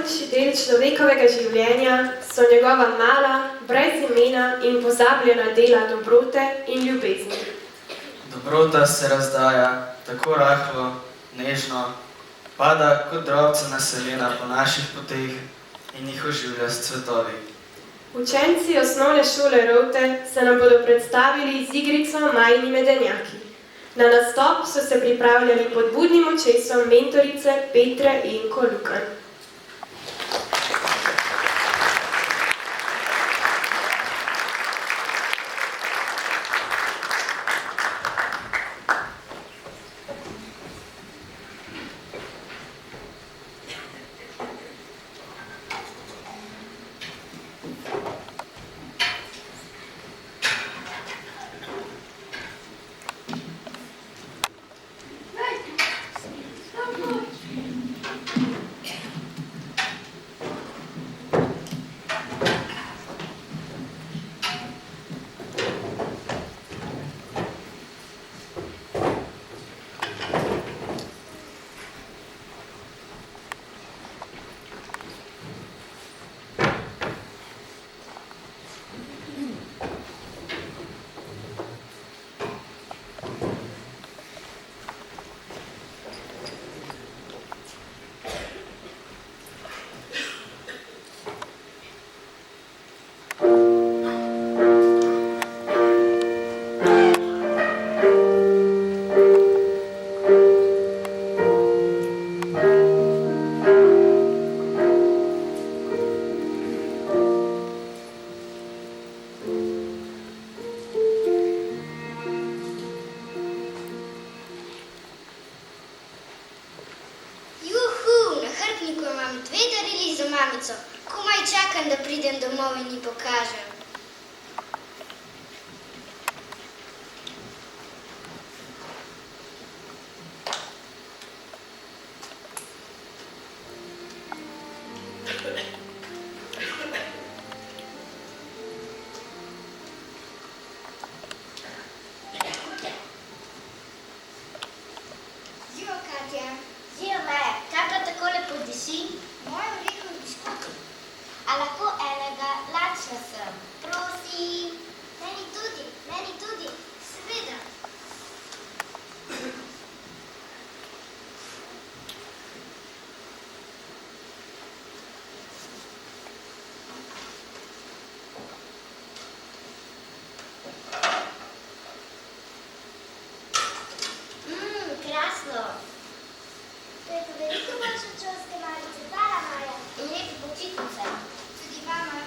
najboljši del človekovega življenja so njegova mala, brez imena in pozabljena dela dobrote in ljubezni. Dobrota se razdaja tako rahlo, nežno, pada kot drobcena semena po naših poteh in jih oživlja s cvetovi. Učenci osnovne šole Rovte se nam bodo predstavili z igrico Majini medenjaki. Na nastop so se pripravljali pod budnim očesom mentorice Petre Enko Lukan. Komaj čakam, da pridem domov in ji pokažem. Živijo, Katja. Živijo, Maja. Kaj pa tako lepo diši? Moj orehov biškot. A lahko enega? Lačna sem. Prosim. Meni tudi. Seveda. Krasno. To je pa veliko boljše od šolske malice. Hvala, Maja. In lepe počitnice. Tudi vama.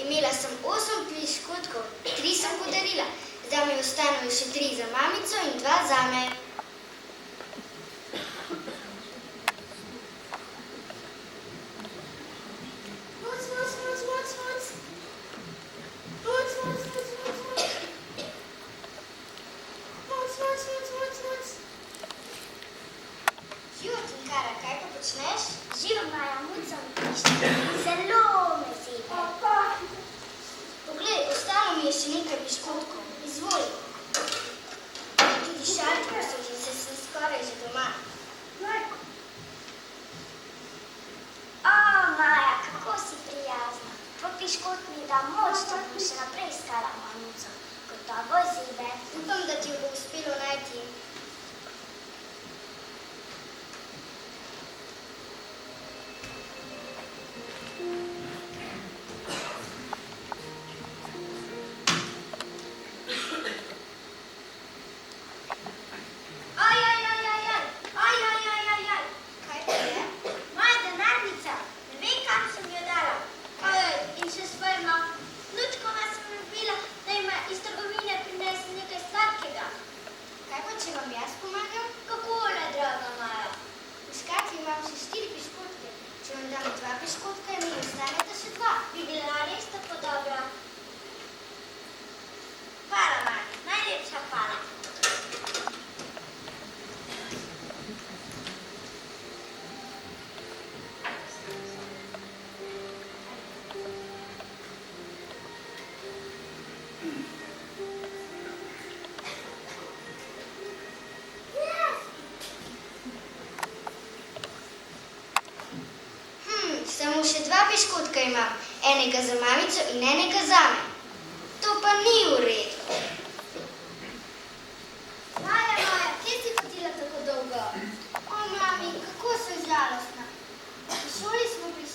Imela sem 8 piškotkov, 3 sem podarila. Zdaj mi ostanejo še 3 za mamico in 2 zame. Živo, Tinkara, kaj pa počneš? Živo, Maja, mucam piščke. Zelo me ziva. Poglej, ostalo mi je še nekaj piškotkov. Izvoli. Tudi šalke so že se skoraj že doma. O, Maja, kako si prijazna. Tvoj piškot mi da moč, da bom še naprej iskala mamico. Gotovo zebe. Upam, da ti jo bo uspelo najti. Samo še 2 piškotka imam, enega za mamico in enega zame. To pa ni v redu. Maja, kje si hodila tako dolgo? O, mami, kako sem žalostna. V šoli sem pri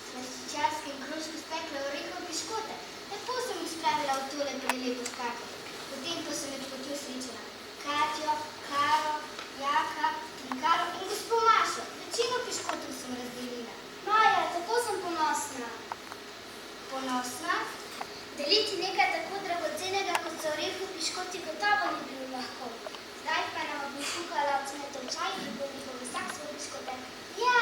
slaščičarskem krožku spekla orehov piškote. Tako sem jih spravila v tole prelepo škatlo. Potem pa sem med potjo srečala Katjo, Karo, Jaka, Trinkaro in gospo Mašo. Večino piškotov sem razdelila. Maja, tako sem ponosna. Ponosna? Deliti nekaj tako dragocenega, kot so orehovi piškoti, gotovo ni bilo lahko. Zdaj pa nam bo šukala cmetov čaj in bo njihov vsak svoj piškote. Ja!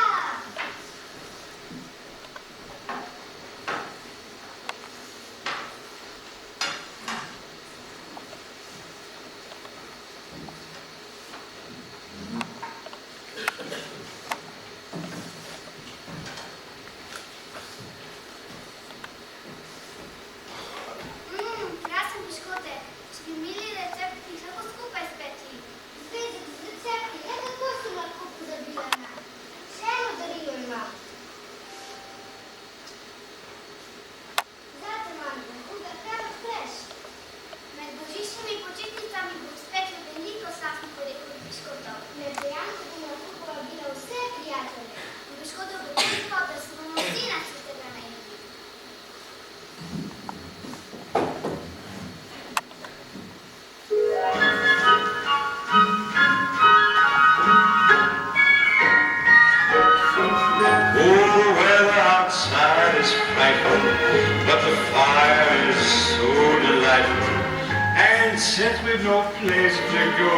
Since we've no place to go,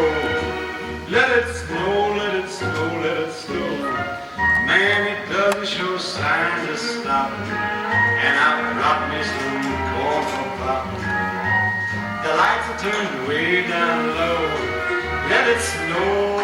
let it snow, let it snow, let it snow. Man, it doesn't show signs of stopping, and I've brought me some corn for popping. The lights are turned way down low. Let it snow,